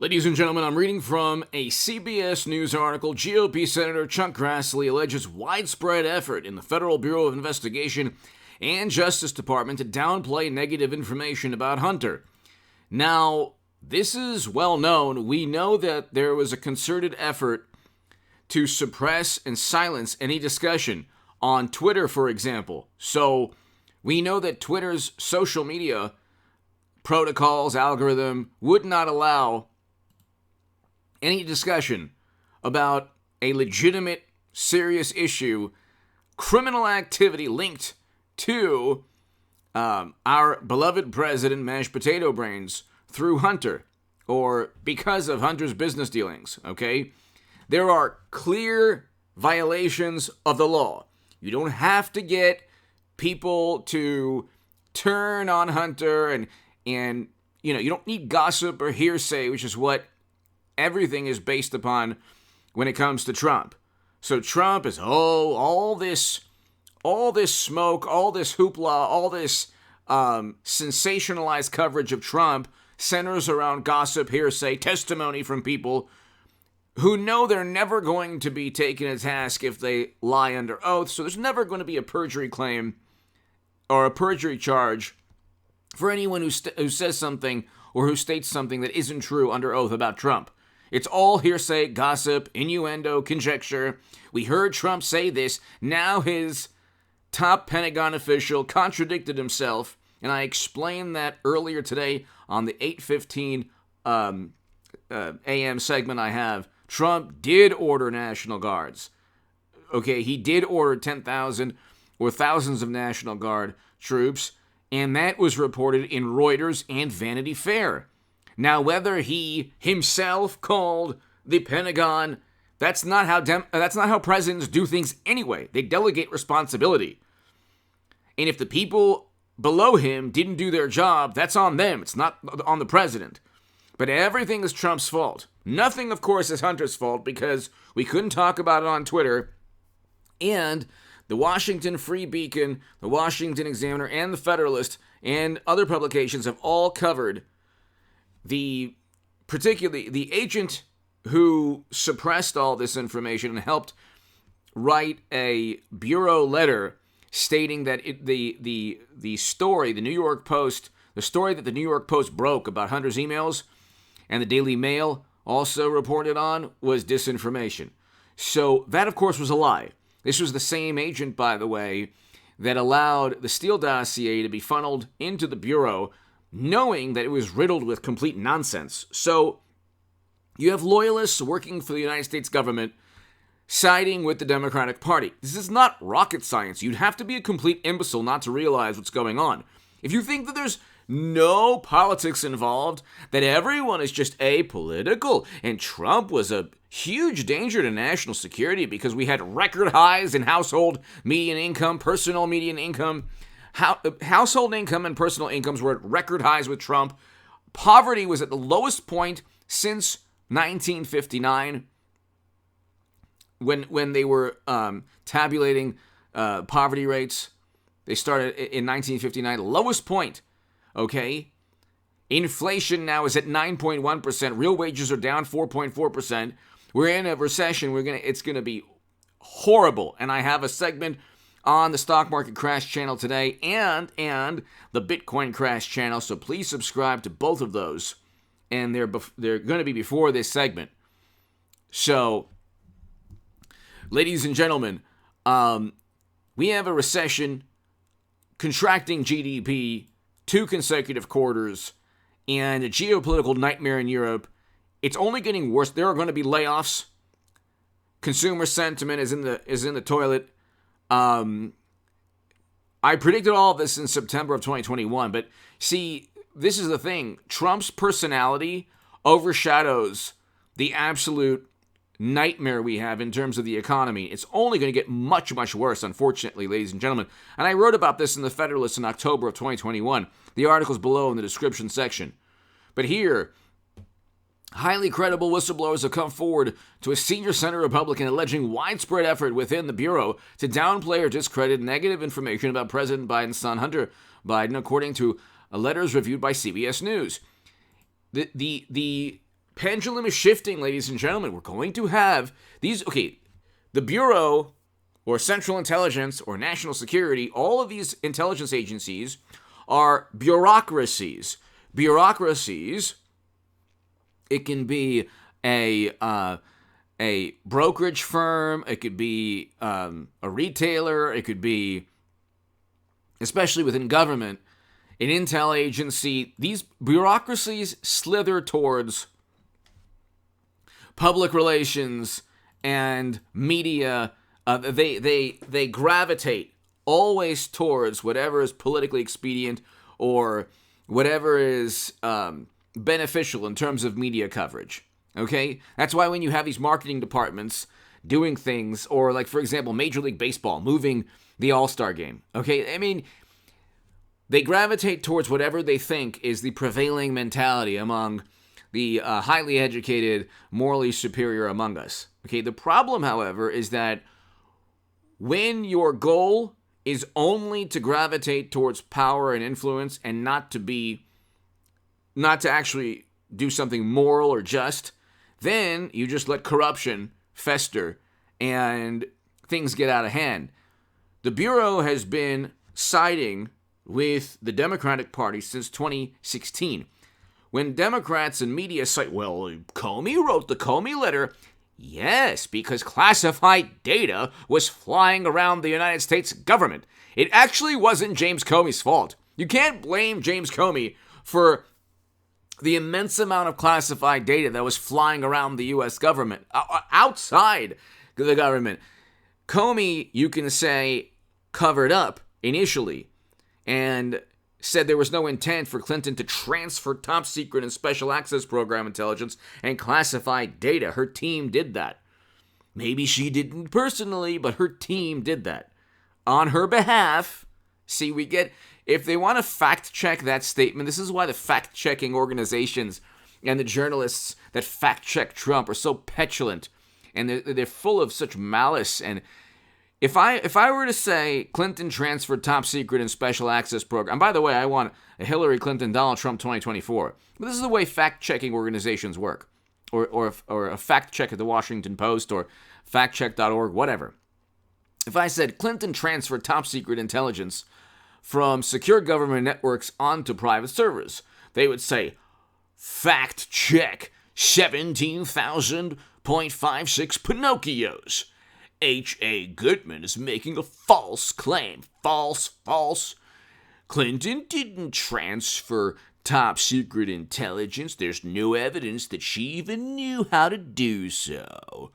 Ladies and gentlemen, I'm reading from a CBS News article. GOP Senator Chuck Grassley alleges widespread effort in the Federal Bureau of Investigation and Justice Department to downplay negative information about Hunter. Now, this is well known. We know that there was a concerted effort to suppress and silence any discussion on Twitter, for example. So, we know that Twitter's social media protocols, algorithm, would not allow any discussion about a legitimate, serious issue, criminal activity linked to our beloved president, mashed potato brains, through Hunter, or because of Hunter's business dealings, okay? There are clear violations of the law. You don't have to get people to turn on Hunter and you don't need gossip or hearsay, which is what everything is based upon when it comes to Trump. So Trump is, all this smoke, all this hoopla, all this sensationalized coverage of Trump centers around gossip, hearsay, testimony from people who know they're never going to be taken to task if they lie under oath. So there's never going to be a perjury claim or a perjury charge for anyone who says something or who states something that isn't true under oath about Trump. It's all hearsay, gossip, innuendo, conjecture. We heard Trump say this. Now his top Pentagon official contradicted himself, and I explained that earlier today on the 8:15 a.m. segment I have. Trump did order National Guards. Okay, he did order 10,000 or thousands of National Guard troops, and that was reported in Reuters and Vanity Fair. Now, whether he himself called the Pentagon, that's not how presidents do things anyway. They delegate responsibility. And if the people below him didn't do their job, that's on them. It's not on the president. But everything is Trump's fault. Nothing, of course, is Hunter's fault because we couldn't talk about it on Twitter. And the Washington Free Beacon, the Washington Examiner, and the Federalist, and other publications have all covered particularly the agent who suppressed all this information and helped write a bureau letter stating that the story, the New York Post, the story that the New York Post broke about Hunter's emails and the Daily Mail also reported on was disinformation. So that, of course, was a lie. This was the same agent, by the way, that allowed the Steele dossier to be funneled into the Bureau, knowing that it was riddled with complete nonsense. So you have loyalists working for the United States government siding with the Democratic Party. This is not rocket science. You'd have to be a complete imbecile not to realize what's going on. If you think that there's no politics involved, that everyone is just apolitical, and Trump was a huge danger to national security because we had record highs in household median income, personal median income, household income and personal incomes were at record highs with Trump. Poverty was at the lowest point since 1959 when they were tabulating poverty rates. They started in 1959, lowest point, okay? Inflation now is at 9.1%. Real wages are down 4.4%. We're in a recession. It's going to be horrible. And I have a segment on the Stock Market Crash channel today and the Bitcoin Crash channel, so please subscribe to both of those, and they're going to be before this segment. So, ladies and gentlemen, we have a recession, contracting GDP, 2 consecutive quarters, and a geopolitical nightmare in Europe. It's only getting worse. There are going to be layoffs. Consumer sentiment is in the toilet. I predicted all of this in September of 2021, but see, this is the thing. Trump's personality overshadows the absolute nightmare we have in terms of the economy. It's only going to get much, much worse, unfortunately, ladies and gentlemen. And I wrote about this in the Federalist in October of 2021. The article's below in the description section. But here, highly credible whistleblowers have come forward to a senior Senate Republican alleging widespread effort within the Bureau to downplay or discredit negative information about President Biden's son, Hunter Biden, according to letters reviewed by CBS News. The pendulum is shifting, ladies and gentlemen. We're going to have these, the Bureau or Central Intelligence or National Security, all of these intelligence agencies are bureaucracies. Bureaucracies, it can be a brokerage firm, it could be a retailer, it could be, especially within government, an intel agency. These bureaucracies slither towards public relations and media. They gravitate always towards whatever is politically expedient or whatever is beneficial in terms of media coverage. Okay? That's why when you have these marketing departments doing things, or like, for example, Major League Baseball moving the All-Star game. Okay? I mean, they gravitate towards whatever they think is the prevailing mentality among the highly educated, morally superior among us. Okay? The problem, however, is that when your goal is only to gravitate towards power and influence and not to actually do something moral or just, then you just let corruption fester and things get out of hand. The Bureau has been siding with the Democratic Party since 2016. When Democrats and media cite, well, Comey wrote the Comey letter. Yes, because classified data was flying around the United States government. It actually wasn't James Comey's fault. You can't blame James Comey for the immense amount of classified data that was flying around the U.S. government, outside the government. Comey, you can say, covered up initially and said there was no intent for Clinton to transfer top secret and special access program intelligence and classified data. Her team did that. Maybe she didn't personally, but her team did that. On her behalf, see, if they want to fact check that statement, this is why the fact checking organizations and the journalists that fact check Trump are so petulant and they're full of such malice. And If I were to say Clinton transferred top secret and special access program, and by the way, I want a Hillary Clinton, Donald Trump 2024, but this is the way fact-checking organizations work, or a fact check at the Washington Post or factcheck.org, whatever. If I said Clinton transferred top secret intelligence from secure government networks onto private servers, they would say, fact check 17,000.56 Pinocchios. H.A. Goodman is making a false claim. False. Clinton didn't transfer top secret intelligence. There's no evidence that she even knew how to do so.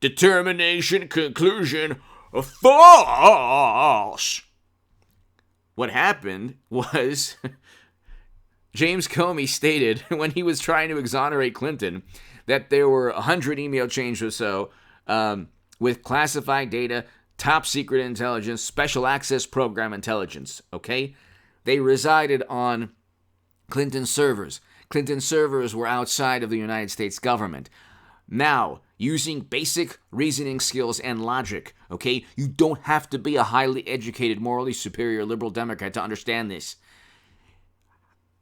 Determination, conclusion, false. What happened was James Comey stated when he was trying to exonerate Clinton that there were 100 email chains or so with classified data, top secret intelligence, special access program intelligence, okay? They resided on Clinton servers. Clinton servers were outside of the United States government. Now, using basic reasoning skills and logic, okay? You don't have to be a highly educated, morally superior liberal Democrat to understand this.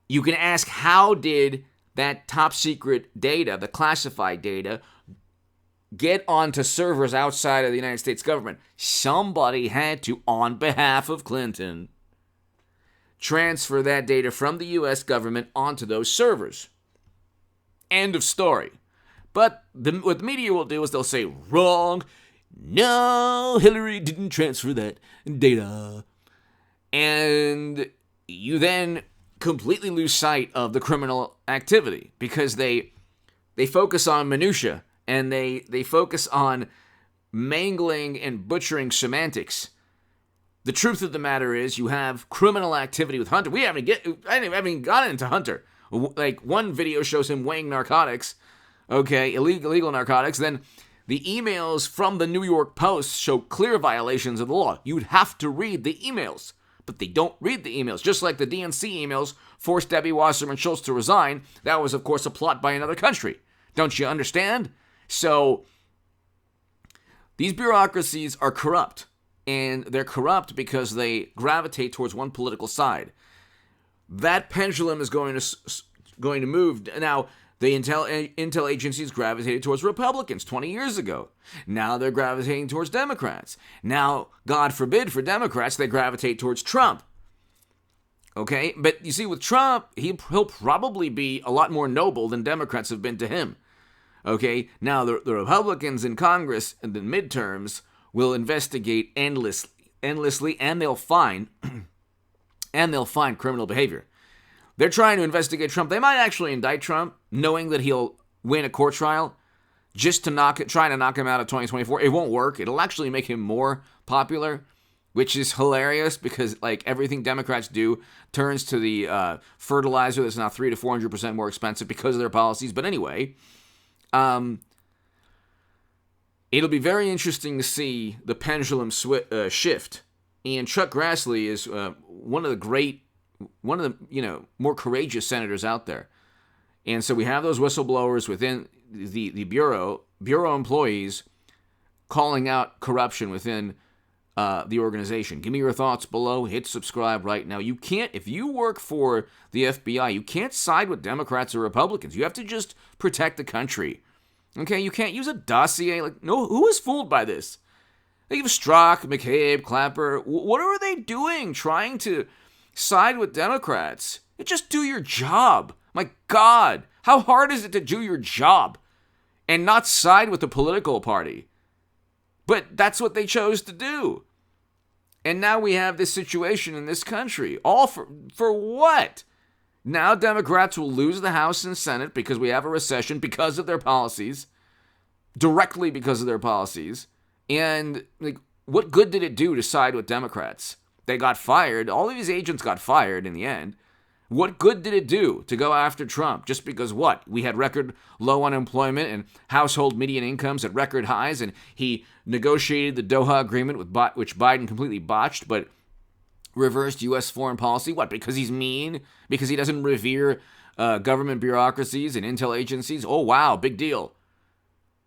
You can ask, how did that top secret data, the classified data, get onto servers outside of the United States government? Somebody had to, on behalf of Clinton, transfer that data from the U.S. government onto those servers. End of story. But what the media will do is they'll say, wrong. No, Hillary didn't transfer that data. And you then completely lose sight of the criminal activity because they focus on minutia. And they focus on mangling and butchering semantics. The truth of the matter is you have criminal activity with Hunter. I haven't even gotten into Hunter. Like, one video shows him weighing narcotics, okay, illegal narcotics. Then the emails from the New York Post show clear violations of the law. You'd have to read the emails, but they don't read the emails. Just like the DNC emails forced Debbie Wasserman Schultz to resign. That was, of course, a plot by another country. Don't you understand? So, these bureaucracies are corrupt, and they're corrupt because they gravitate towards one political side. That pendulum is going to move. Now, The intel agencies gravitated towards Republicans 20 years ago. Now they're gravitating towards Democrats. Now, God forbid for Democrats, they gravitate towards Trump. Okay? But you see, with Trump, he'll probably be a lot more noble than Democrats have been to him. Okay? Now, the Republicans in Congress in the midterms will investigate endlessly, and they'll find criminal behavior. They're trying to investigate Trump. They might actually indict Trump, knowing that he'll win a court trial, just to trying to knock him out of 2024. It won't work. It'll actually make him more popular, which is hilarious because like everything Democrats do turns to the fertilizer that's now 300 to 400% more expensive because of their policies. But anyway, it'll be very interesting to see the pendulum shift. And Chuck Grassley is one of the more courageous senators out there. And so we have those whistleblowers within the Bureau employees calling out corruption within the organization. Give me your thoughts below. Hit subscribe right now. You can't, if you work for the FBI, you can't side with Democrats or Republicans. You have to just protect the country. Okay, you can't use a dossier. No, who is fooled by this? They give Strzok, McCabe, Clapper. What are they doing trying to side with Democrats? Just do your job. My God, how hard is it to do your job and not side with the political party? But that's what they chose to do. And now we have this situation in this country. All for what? Now Democrats will lose the House and Senate because we have a recession because of their policies, directly because of their policies. And what good did it do to side with Democrats? They got fired. All of these agents got fired in the end. What good did it do to go after Trump? Just because what? We had record low unemployment and household median incomes at record highs, and he negotiated the Doha Agreement, which Biden completely botched, but reversed U.S. foreign policy. What? Because he's mean? Because he doesn't revere government bureaucracies and intel agencies? Oh, wow, big deal.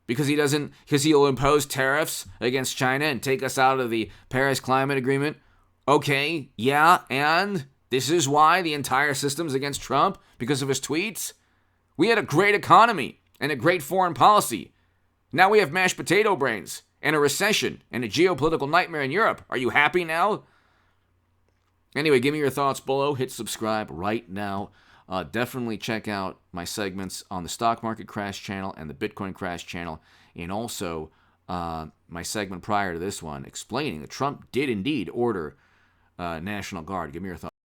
Because he'll impose tariffs against China and take us out of the Paris Climate Agreement. Okay, yeah, and this is why the entire system's against Trump, because of his tweets. We had a great economy and a great foreign policy. Now we have mashed potato brains and a recession and a geopolitical nightmare in Europe. Are you happy now? Anyway, give me your thoughts below. Hit subscribe right now. Definitely check out my segments on the Stock Market Crash channel and the Bitcoin Crash channel, and also my segment prior to this one explaining that Trump did indeed order National Guard. Give me your thoughts.